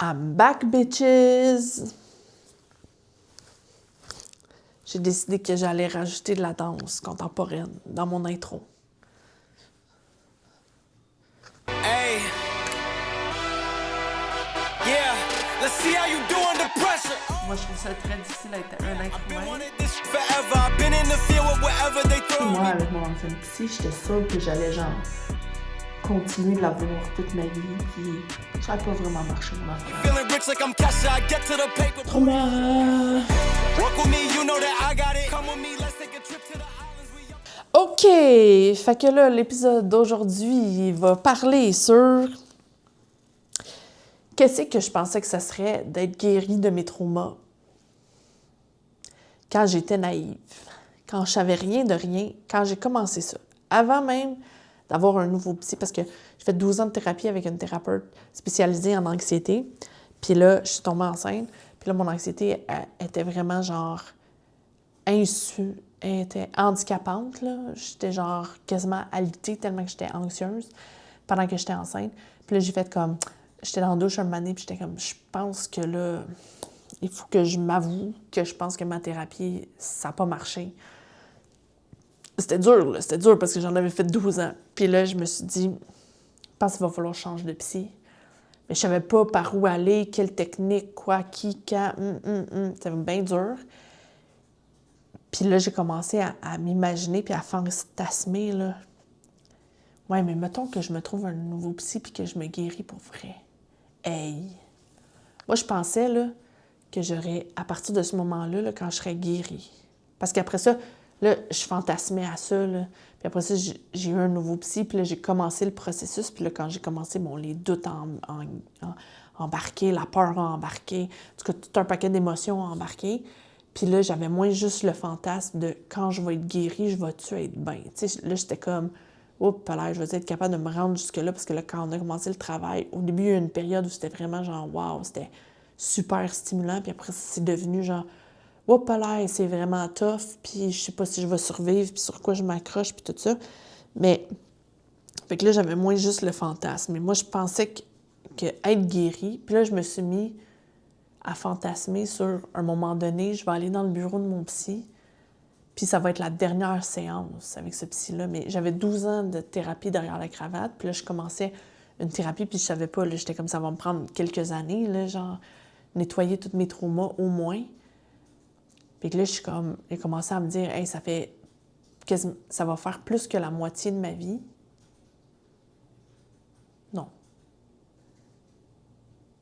I'm back, bitches! J'ai décidé que j'allais rajouter de la danse contemporaine dans mon intro. Hey. Yeah. Let's see how you do under pressure. Moi, je trouve ça très difficile d'être un être Been humain. wanting this forever. I've been in the field with whatever they throw Moi, me. avec mon ancienne psy, j'étais sûre que j'allais genre continuer de la voir toute ma vie, puis ça n'a pas vraiment marché, mon affaire. Feeling rich like I'm Kesha. I get to the paper. Trauma! Walk with me, you know that I got it. Come with me, let's take a trip to the islands. OK! Fait que là, l'épisode d'aujourd'hui, il va parler sur qu'est-ce que je pensais que ça serait d'être guérie de mes traumas quand j'étais naïve, quand je savais rien de rien, quand j'ai commencé ça. Avant même d'avoir un nouveau psy, parce que j'ai fait 12 ans de thérapie avec une thérapeute spécialisée en anxiété. Puis là, je suis tombée enceinte. Puis là, mon anxiété était vraiment genre elle était handicapante, là. J'étais genre quasiment alitée tellement que j'étais anxieuse pendant que j'étais enceinte. Puis là, j'ai fait comme... J'étais dans la douche un moment donné, puis j'étais comme... Je pense que là, il faut que je m'avoue que je pense que ma thérapie, ça n'a pas marché. C'était dur, là. C'était dur parce que j'en avais fait 12 ans. Puis là, je me suis dit, je pense qu'il va falloir changer de psy. Mais je savais pas par où aller, quelle technique, quoi, qui, quand. C'était bien dur. Puis là, j'ai commencé à m'imaginer puis à fantasmer, là. Ouais, mais mettons que je me trouve un nouveau psy puis que je me guéris pour vrai. Hey! Moi, je pensais, là, que j'aurais, à partir de ce moment-là, là, quand je serais guérie. Parce qu'après ça, là, je fantasmais à ça, là. Puis après ça, j'ai eu un nouveau psy, puis là, j'ai commencé le processus. Puis là, quand j'ai commencé, bon, les doutes embarqués, la peur embarquée, en tout cas, tout un paquet d'émotions embarquées. Puis là, j'avais moins juste le fantasme de quand je vais être guérie, je vais-tu être bien? Tu sais, là, j'étais comme, oups, là, je vais être capable de me rendre jusque-là, parce que là, quand on a commencé le travail, au début, il y a eu une période où c'était vraiment genre, waouh, c'était super stimulant, puis après, c'est devenu genre, oups, là, c'est vraiment tough, puis je sais pas si je vais survivre, puis sur quoi je m'accroche, puis tout ça. Mais, fait que là, j'avais moins juste le fantasme. Mais moi, je pensais que être guérie, puis là, je me suis mis à fantasmer sur un moment donné, je vais aller dans le bureau de mon psy, puis ça va être la dernière séance avec ce psy-là. Mais j'avais 12 ans de thérapie derrière la cravate, puis là, je commençais une thérapie, puis je savais pas, là, j'étais comme ça va me prendre quelques années, là, genre, nettoyer tous mes traumas au moins. Puis que là, j'ai commencé à me dire, hey, ça va faire plus que la moitié de ma vie. Non.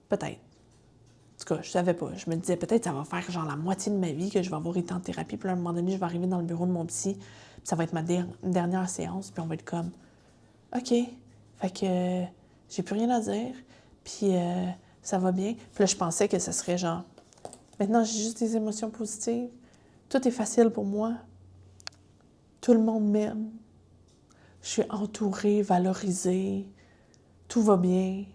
Peut-être. En tout cas, je savais pas. Je me disais, peut-être ça va faire genre la moitié de ma vie que je vais avoir été en thérapie. Puis là, à un moment donné, je vais arriver dans le bureau de mon psy. Puis ça va être ma dernière séance. Puis on va être comme, OK. Fait que j'ai plus rien à dire. Puis ça va bien. Puis là, je pensais que ce serait genre, maintenant, j'ai juste des émotions positives. Tout est facile pour moi. Tout le monde m'aime. Je suis entourée, valorisée. Tout va bien.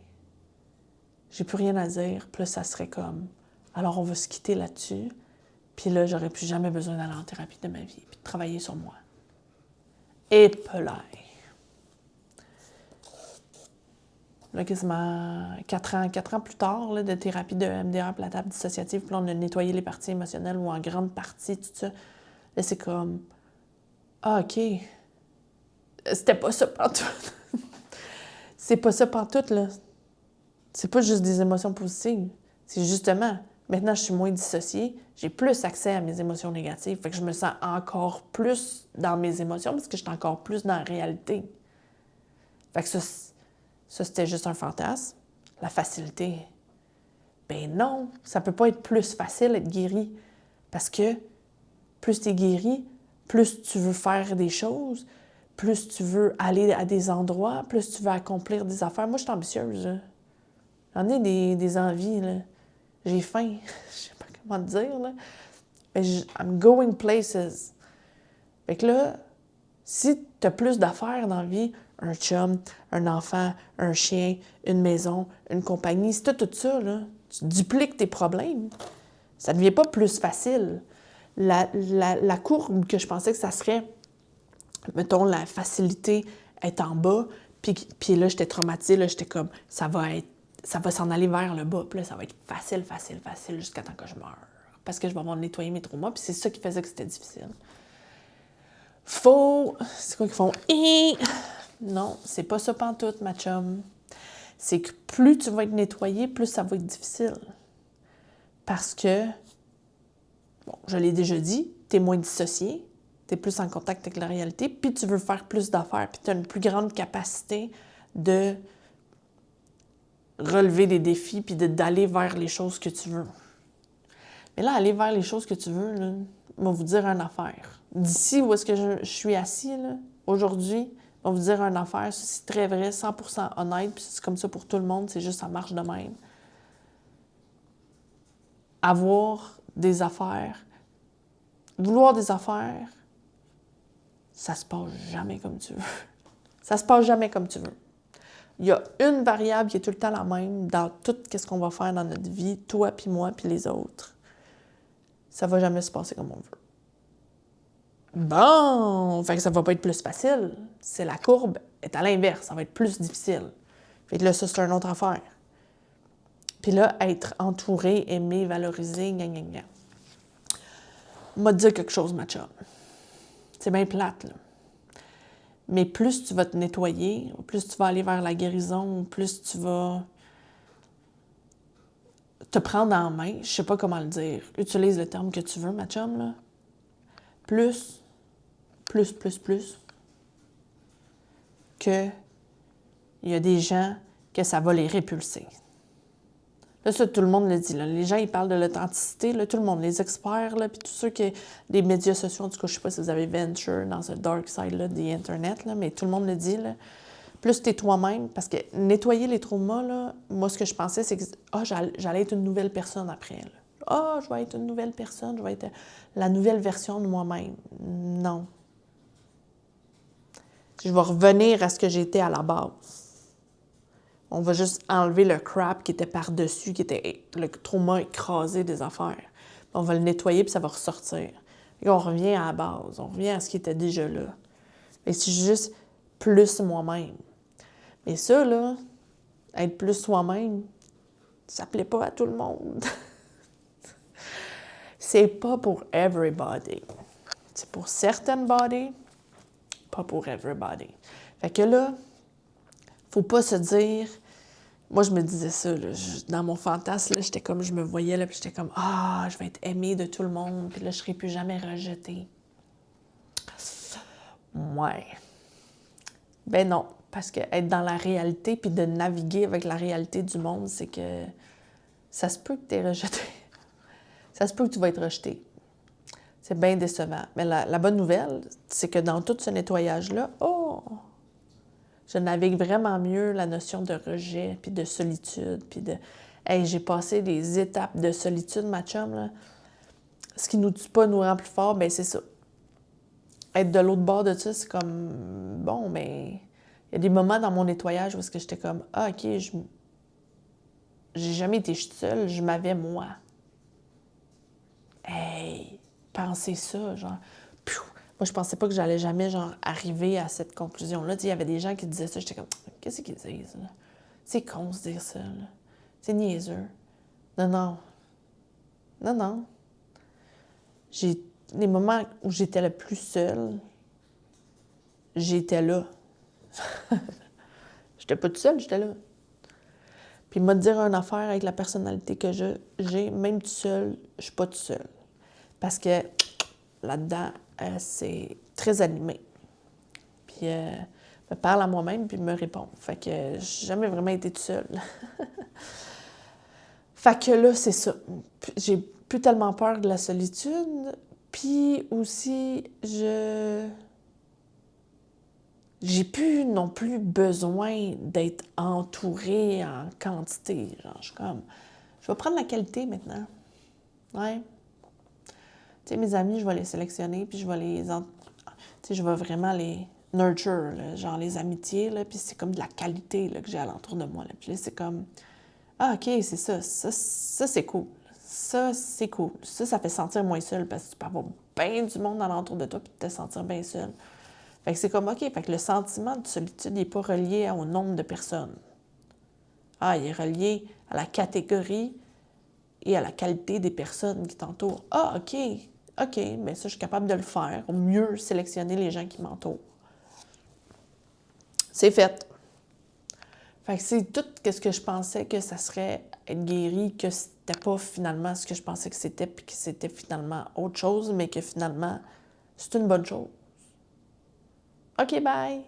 J'ai plus rien à dire. Puis là, ça serait comme... Alors, on va se quitter là-dessus. Puis là, j'aurais plus jamais besoin d'aller en thérapie de ma vie. Puis de travailler sur moi. Et pelaille. Là, quasiment 4 ans plus tard, là, de thérapie de MDR, la table dissociative, puis là, on a nettoyé les parties émotionnelles ou en grande partie, tout ça. Là, c'est comme... Ah, OK. C'était pas ça pantoute. C'est pas ça pantoute, là. C'est pas juste des émotions positives. C'est justement, maintenant, je suis moins dissociée, j'ai plus accès à mes émotions négatives. Fait que je me sens encore plus dans mes émotions parce que je suis encore plus dans la réalité. Fait que ça c'était juste un fantasme. La facilité. Ben non, ça peut pas être plus facile d'être guéri. Parce que plus tu es guéri, plus tu veux faire des choses, plus tu veux aller à des endroits, plus tu veux accomplir des affaires. Moi, je suis ambitieuse, là. J'en ai des envies, là. J'ai faim. Je sais pas comment te dire, là. Mais I'm going places. Fait que là, si t'as plus d'affaires dans la vie, un chum, un enfant, un chien, une maison, une compagnie, si t'as tout ça, là, tu dupliques tes problèmes. Ça devient pas plus facile. La courbe que je pensais que ça serait, mettons, la facilité est en bas, puis là, j'étais traumatisée, là, j'étais comme, ça va être ça va s'en aller vers le bas. Puis là, ça va être facile jusqu'à temps que je meure. Parce que je vais avoir nettoyé mes traumas. Puis c'est ça qui faisait que c'était difficile. C'est quoi qu'ils font? Non, c'est pas ça pantoute, ma chum. C'est que plus tu vas être nettoyé, plus ça va être difficile. Parce que, bon, je l'ai déjà dit, t'es moins dissocié, t'es plus en contact avec la réalité, puis tu veux faire plus d'affaires, puis t'as une plus grande capacité de relever des défis, puis d'aller vers les choses que tu veux. Mais là, aller vers les choses que tu veux, là, je vais vous dire une affaire. D'ici où est-ce que je suis assis, là, aujourd'hui, je vais vous dire une affaire, c'est très vrai, 100% honnête, puis c'est comme ça pour tout le monde, c'est juste ça marche de même. Avoir des affaires, vouloir des affaires, ça se passe jamais comme tu veux. Ça se passe jamais comme tu veux. Il y a une variable qui est tout le temps la même dans tout ce qu'on va faire dans notre vie, toi puis moi puis les autres. Ça va jamais se passer comme on veut. Bon, fait que ça va pas être plus facile. C'est la courbe est à l'inverse, ça va être plus difficile. Fait que là, ça, c'est une autre affaire. Puis là, être entouré, aimé, valorisé, gna. M'a dit quelque chose, ma chum. C'est bien plate, là. Mais plus tu vas te nettoyer, plus tu vas aller vers la guérison, plus tu vas te prendre en main, je sais pas comment le dire, utilise le terme que tu veux, ma chum, là. Plus, que il y a des gens que ça va les répulser. Là, ça, tout le monde le dit. Là. Les gens, ils parlent de l'authenticité, là, tout le monde, les experts, là, puis tous ceux qui... des médias sociaux, en tout cas, je sais pas si vous avez venture dans ce dark side-là des Internet, là, mais tout le monde le dit, là. Plus t'es toi-même, parce que nettoyer les traumas, là, moi, ce que je pensais, c'est que j'allais être une nouvelle personne après. Je vais être une nouvelle personne, je vais être la nouvelle version de moi-même. Non. Je vais revenir à ce que j'étais à la base. On va juste enlever le crap qui était par-dessus, qui était le trauma écrasé des affaires. On va le nettoyer, puis ça va ressortir. Et on revient à la base, on revient à ce qui était déjà là. Et c'est juste plus moi-même. Mais ça, là, être plus soi-même, ça plaît pas à tout le monde. C'est pas pour everybody. C'est pour certaines bodies, pas pour everybody. Fait que là, faut pas se dire... Moi, je me disais ça, là, dans mon fantasme, là, j'étais comme, je me voyais, là, puis j'étais comme, je vais être aimée de tout le monde, puis là, je serai plus jamais rejetée. Ouais. Ben non, parce que être dans la réalité, puis de naviguer avec la réalité du monde, c'est que ça se peut que tu es rejeté. Ça se peut que tu vas être rejeté. C'est bien décevant. Mais la bonne nouvelle, c'est que dans tout ce nettoyage-là, je navigue vraiment mieux la notion de rejet, puis de solitude, puis de... Hey, j'ai passé des étapes de solitude, ma chum, là. Ce qui nous tue pas nous rend plus fort, ben c'est ça. Être de l'autre bord de ça, c'est comme... Bon, mais... Il y a des moments dans mon nettoyage où j'étais comme, OK, j'ai jamais été seule, je m'avais moi. Hey, pensez ça, genre... Moi, je pensais pas que j'allais jamais, genre, arriver à cette conclusion-là. Tu sais, il y avait des gens qui disaient ça, j'étais comme, qu'est-ce qu'ils disent, là? C'est con de dire ça, là. C'est niaiseux. Non. Les moments où j'étais le plus seule, j'étais là. J'étais pas toute seule, j'étais là. Puis, moi, de dire une affaire avec la personnalité que j'ai, même toute seule, je suis pas toute seule. Parce que là-dedans, c'est très animé. Puis, me parle à moi-même, puis me répond. Fait que j'ai jamais vraiment été toute seule. Fait que là, c'est ça. J'ai plus tellement peur de la solitude. Puis aussi, j'ai plus non plus besoin d'être entourée en quantité. Genre, je suis comme, je vais prendre la qualité maintenant. Ouais. Tu sais, mes amis, je vais les sélectionner, puis je vais je vais vraiment les nurture, là, genre les amitiés, là, puis c'est comme de la qualité là, que j'ai alentour de moi. Là. Puis là, c'est comme, OK, c'est ça. Ça, c'est cool. Ça, c'est cool. Ça fait sentir moins seul, parce que tu peux avoir bien du monde alentour de toi, puis te sentir bien seul. Fait que c'est comme, OK, fait que le sentiment de solitude n'est pas relié au nombre de personnes. Ah, il est relié à la catégorie et à la qualité des personnes qui t'entourent. Ah, OK, mais ça, je suis capable de le faire. Au mieux sélectionner les gens qui m'entourent. C'est fait. Fait que c'est tout ce que je pensais que ça serait être guéri, que c'était pas finalement ce que je pensais que c'était, puis que c'était finalement autre chose, mais que finalement, c'est une bonne chose. OK, bye!